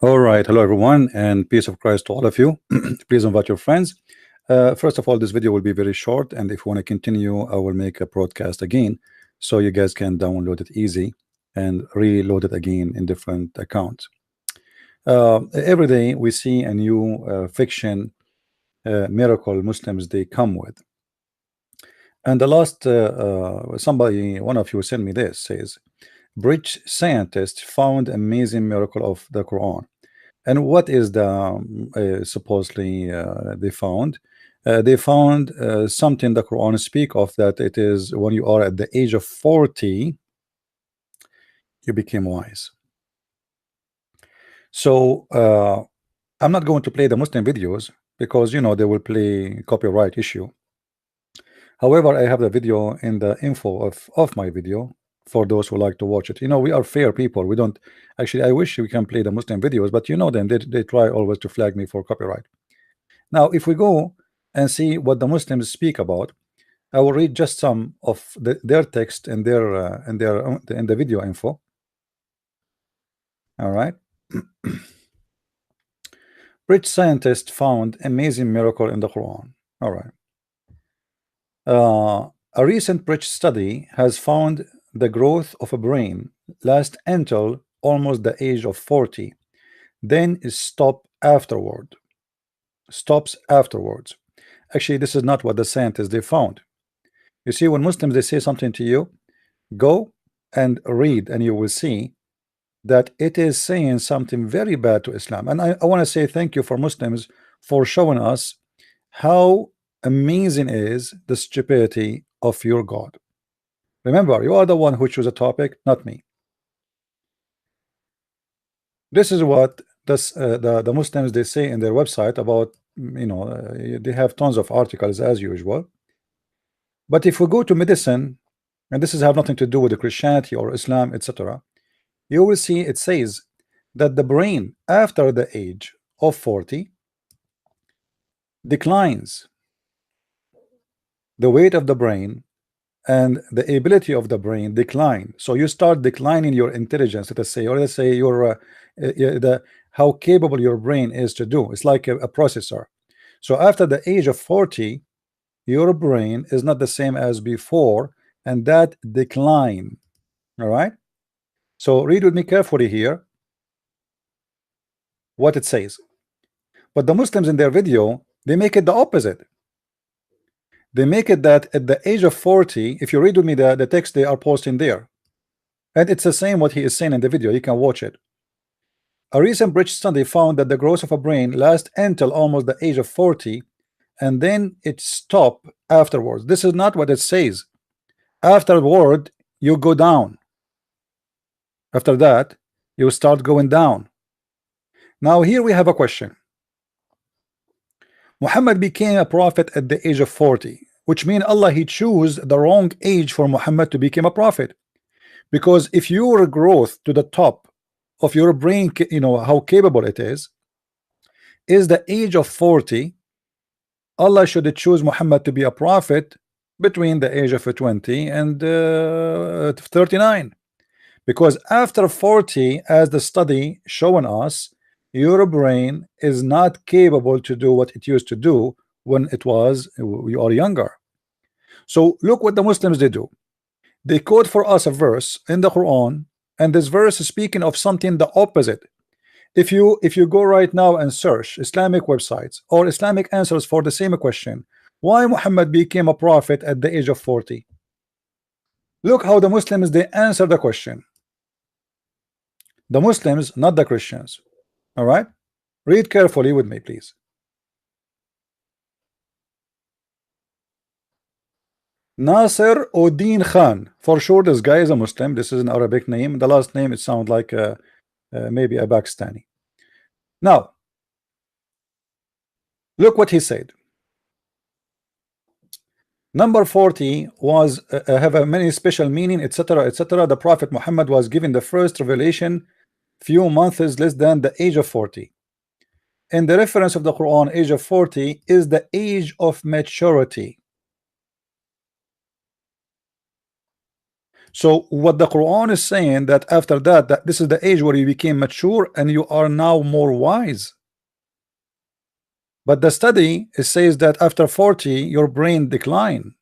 All right, hello everyone, and peace of Christ to all of you. Please invite your friends. First of all, this video will be very short, and if you want to continue, I will make a broadcast again, so you guys can download it easy and reload it again in different accounts. Every day we see a new fiction miracle Muslims they come with, and the last somebody, one of you sent me this, says British scientists found amazing miracle of the Quran. And what is the supposedly they found? They found something the Quran speak of, that it is when you are at the age of 40, you became wise. So I'm not going to play the Muslim videos because they will play copyright issue. However, I have the video in the info of my video for those who like to watch it. We are fair people. We don't actually. I wish we can play the Muslim videos, but them, they try always to flag me for copyright. Now, if we go and see what the Muslims speak about, I will read just some of their text and their in the video info. All right. British scientists found amazing miracle in the Quran. All right. A recent British study has found the growth of a brain lasts until almost the age of 40, then is stops afterwards. Actually, this is not what the scientists they found. You see, when Muslims they say something to you, go and read, and you will see that it is saying something very bad to Islam. And I want to say thank you for Muslims for showing us how amazing is the stupidity of your God. Remember, you are the one who chose a topic, not me. This is what the Muslims they say in their website about, they have tons of articles as usual. But if we go to medicine, and this is have nothing to do with the Christianity or Islam, etc., you will see it says that the brain after the age of 40 declines. The weight of the brain and the ability of the brain decline. So you start declining your intelligence, let's say, or let's say your how capable your brain is to do. It's like a processor. So after the age of 40, your brain is not the same as before, and that decline. All right. So read with me carefully here what it says. But the Muslims in their video, they make it the opposite. They make it that at the age of 40, if you read with me the text they are posting there, and it's the same what he is saying in the video, you can watch it. A recent British study found that the growth of a brain lasts until almost the age of 40, and then it stops afterwards. This is not what it says. Afterward, you go down. After that, you start going down. Now here we have a question. Muhammad became a prophet at the age of 40, which means Allah he chose the wrong age for Muhammad to become a prophet. Because if your growth to the top of your brain, how capable it is the age of 40, Allah should choose Muhammad to be a prophet between the age of 20 and 39. Because after 40, as the study showing us, your brain is not capable to do what it used to do when you are younger. So look what the Muslims they do. They quote for us a verse in the Quran, and this verse is speaking of something the opposite. If you go right now and search Islamic websites or Islamic answers for the same question, why Muhammad became a prophet at the age of 40? Look how the Muslims they answer the question. The Muslims, not the Christians. All right, read carefully with me, please. Nasser Uddin Khan. For sure, this guy is a Muslim. This is an Arabic name. The last name it sounds like maybe a Pakistani. Now, look what he said. Number 40 was have a many special meaning, etc., etc. The Prophet Muhammad was given the first revelation few months less than the age of 40. In the reference of the Quran, age of 40 is the age of maturity. So what the Quran is saying, that after that, that this is the age where you became mature and you are now more wise. But the study, it says that after 40 your brain decline,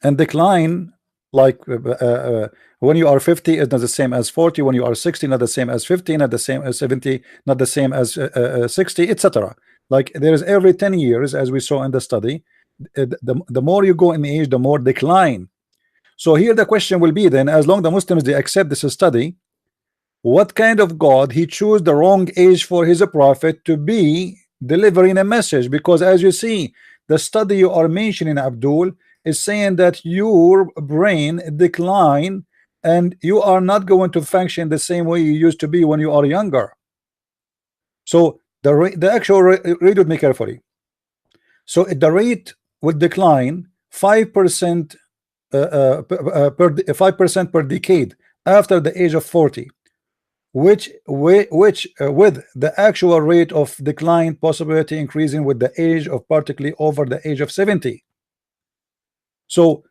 and decline like when you are 50 is not the same as 40, when you are 60 not the same as 50, not the same as 70, not the same as 60, etc. Like there is every 10 years, as we saw in the study, the more you go in age, the more decline. So here the question will be then, as long the Muslims they accept this study, what kind of God he chose the wrong age for his prophet to be delivering a message? Because as you see, the study you are mentioning, Abdul, is saying that your brain decline and you are not going to function the same way you used to be when you are younger. So the actual read with me carefully. So the rate would decline 5% per 5% per decade after the age of 40, which with the actual rate of decline possibility increasing with the age of particularly over the age of 70. So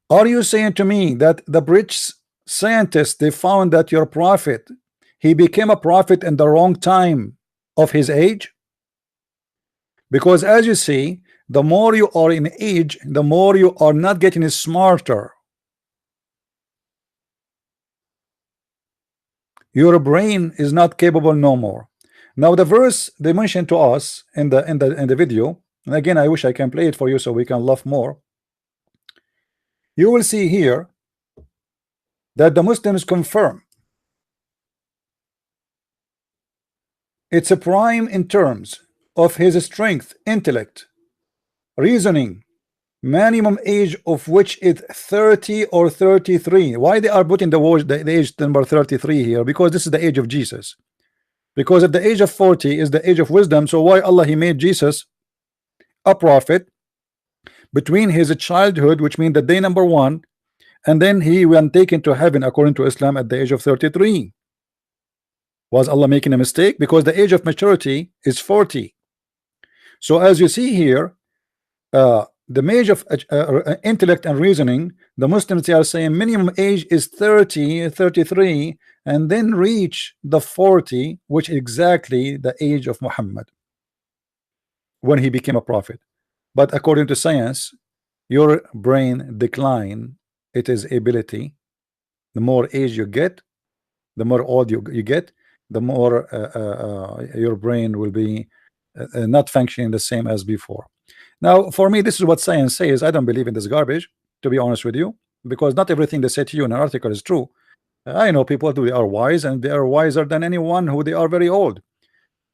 are you saying to me that the British scientists they found that your prophet he became a prophet in the wrong time of his age? Because as you see, the more you are in age, the more you are not getting smarter. Your brain is not capable no more. Now the verse they mentioned to us in the video, and again I wish I can play it for you so we can laugh more. You will see here that the Muslims confirm it's a prime in terms of his strength, intellect, reasoning, minimum age of which is 30 or 33. Why they are putting the age number 33 here? Because this is the age of Jesus. Because at the age of 40 is the age of wisdom. So why Allah he made Jesus a prophet between his childhood, which means the day number 1, and then he went taken to heaven according to Islam at the age of 33. Was Allah making a mistake? Because the age of maturity is 40. So as you see here, the age of intellect and reasoning, the Muslims they are saying minimum age is 30, 33, and then reach the 40, which is exactly the age of Muhammad when he became a prophet. But according to science, your brain decline, it is ability. The more age you get, the more old you get, the more your brain will be not functioning the same as before. Now for me, this is what science says. I don't believe in this garbage, to be honest with you, because not everything they say to you in an article is true. I know people who they are wise, and they are wiser than anyone who they are very old.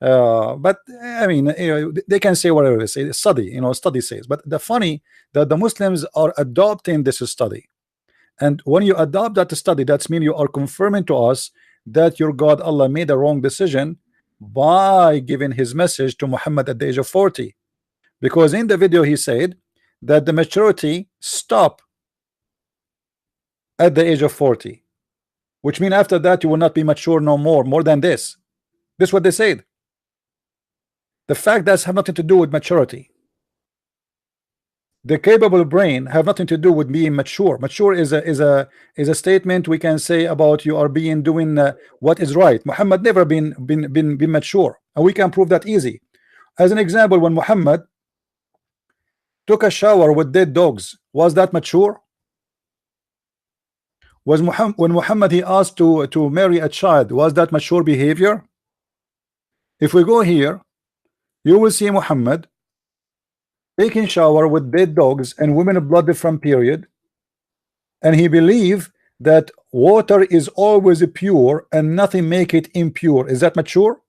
But I mean, they can say whatever they say. Study, study says. But the funny that the Muslims are adopting this study, and when you adopt that study, that means you are confirming to us that your God Allah made a wrong decision by giving his message to Muhammad at the age of 40. Because in the video he said that the maturity stop at the age of 40, which means after that you will not be mature no more than this. This is what they said. The fact does have nothing to do with maturity. The capable brain have nothing to do with being mature. Mature is a statement we can say about you are doing what is right. Muhammad never been mature, and we can prove that easy. As an example, when Muhammad took a shower with dead dogs, was that mature? Was when Muhammad he asked to marry a child, was that mature behavior? If we go here, you will see Muhammad taking shower with dead dogs and women blood from period, and he believed that water is always pure and nothing make it impure. Is that mature?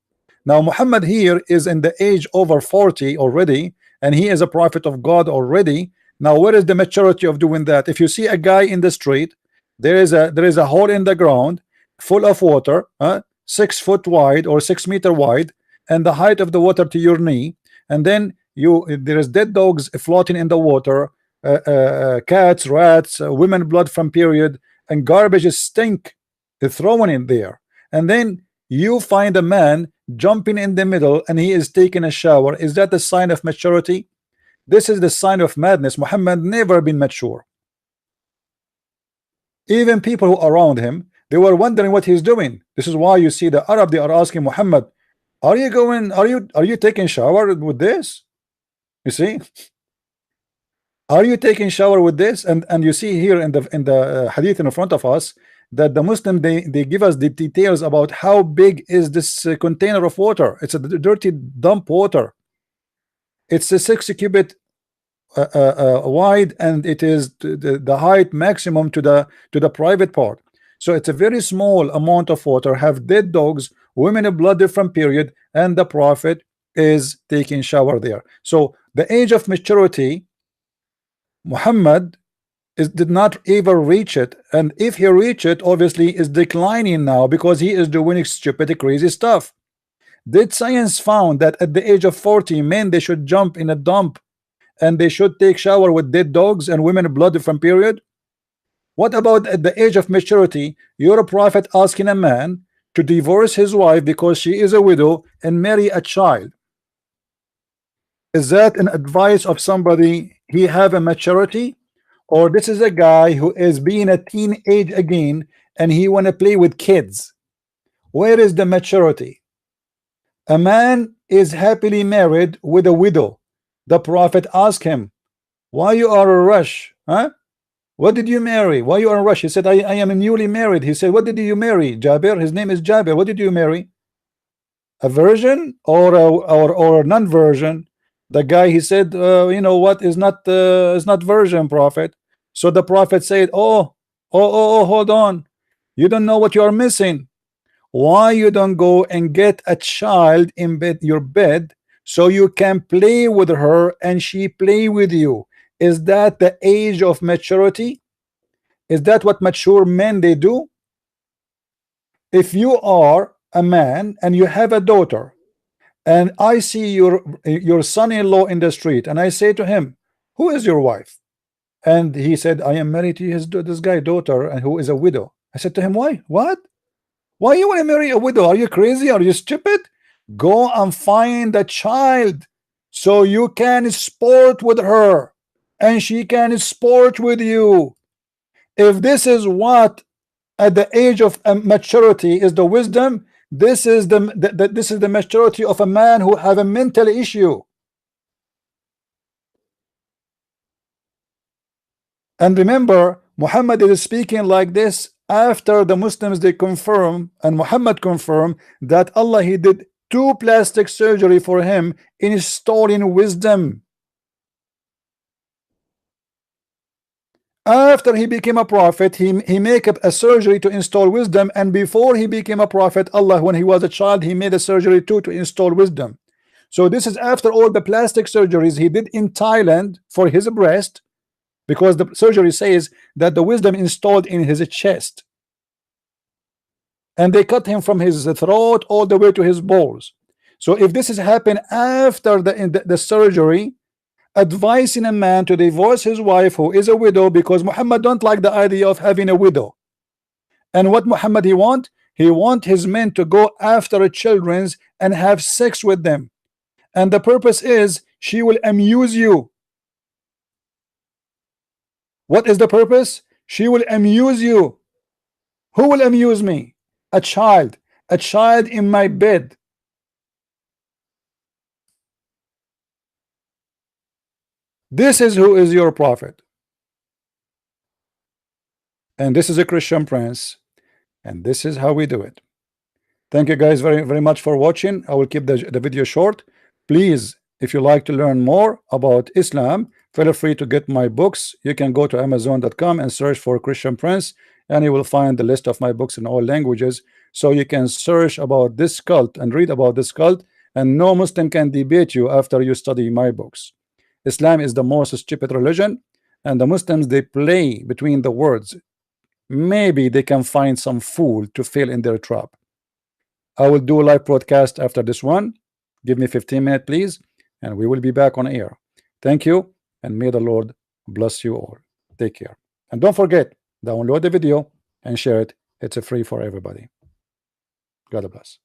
Now Muhammad here is in the age over 40 already, and he is a prophet of God already. Now where is the maturity of doing that? If you see a guy in the street, there is a hole in the ground full of water, 6 foot wide or 6 meter wide, and the height of the water to your knee, and then there is dead dogs floating in the water, cats, rats, women blood from period, and garbage stink thrown in there, and then you find a man jumping in the middle and he is taking a shower. Is that the sign of maturity? This is the sign of madness. Muhammad never been mature. Even people who are around him, they were wondering what he's doing. This is why you see the Arab, they are asking Muhammad, are you going, are you taking shower with this? You see, are you taking shower with this? And you see here in the hadith in front of us that the Muslim, they give us the details about how big is this container of water. It's a dirty dump water. It's a 60 cubit wide, and it is the height maximum to the private part. So it's a very small amount of water, have dead dogs, women of blood different period, and the Prophet is taking shower there. So the age of maturity, Muhammad did not ever reach it, and if he reach it, obviously is declining now because he is doing stupid crazy stuff. Did science found that at the age of 40 men they should jump in a dump and they should take shower with dead dogs and women blood from period? What about at the age of maturity, you're a prophet asking a man to divorce his wife because she is a widow and marry a child? Is that an advice of somebody he have a maturity, or this is a guy who is being a teenage again and he want to play with kids? Where is the maturity? A man is happily married with a widow. The Prophet asked him, why you are a rush, huh? What did you marry? Why you are a rush? He said, I am newly married. He said, what did you marry? Jabir, his name is Jabir. What did you marry? A virgin or a non-virgin? The guy, he said, you know what, is not virgin, Prophet. So the Prophet said, oh, hold on, you don't know what you are missing. Why you don't go and get a child in your bed so you can play with her and she play with you? Is that the age of maturity? Is that what mature men they do? If you are a man and you have a daughter, and I see your son-in-law in the street, and I say to him, who is your wife? And he said, I am married to this guy daughter, and who is a widow. I said to him, why? What? Why you want to marry a widow? Are you crazy? Are you stupid? Go and find a child so you can sport with her and she can sport with you. If this is what at the age of maturity is the wisdom, this is the maturity of a man who have a mental issue. And remember, Muhammad is speaking like this after the Muslims they confirm, and Muhammad confirmed that Allah he did 2 plastic surgery for him, installing wisdom. After he became a prophet, he make up a surgery to install wisdom, and before he became a prophet, Allah, when he was a child, he made a surgery too to install wisdom. So this is after all the plastic surgeries he did in Thailand for his breast, because the surgery says that the wisdom installed in his chest, and they cut him from his throat all the way to his balls. So if this has happened after the surgery, advising a man to divorce his wife who is a widow, because Muhammad don't like the idea of having a widow. And what Muhammad he want his men to go after children's and have sex with them, and the purpose is she will amuse you. What is the purpose? She will amuse you. Who will amuse me? A child in my bed. This is who is your prophet. And this is a Christian Prince, and this is how we do it. Thank you guys very much for watching. I will keep the video short. Please, if you like to learn more about Islam, feel free to get my books. You can go to Amazon.com and search for Christian Prince, and you will find the list of my books in all languages. So you can search about this cult and read about this cult, and no Muslim can debate you after you study my books. Islam is the most stupid religion, and the Muslims they play between the words. Maybe they can find some fool to fail in their trap. I will do a live broadcast after this one. Give me 15 minutes, please, and we will be back on air. Thank you, and may the Lord bless you all. Take care. And don't forget, download the video and share it. It's free for everybody. God bless.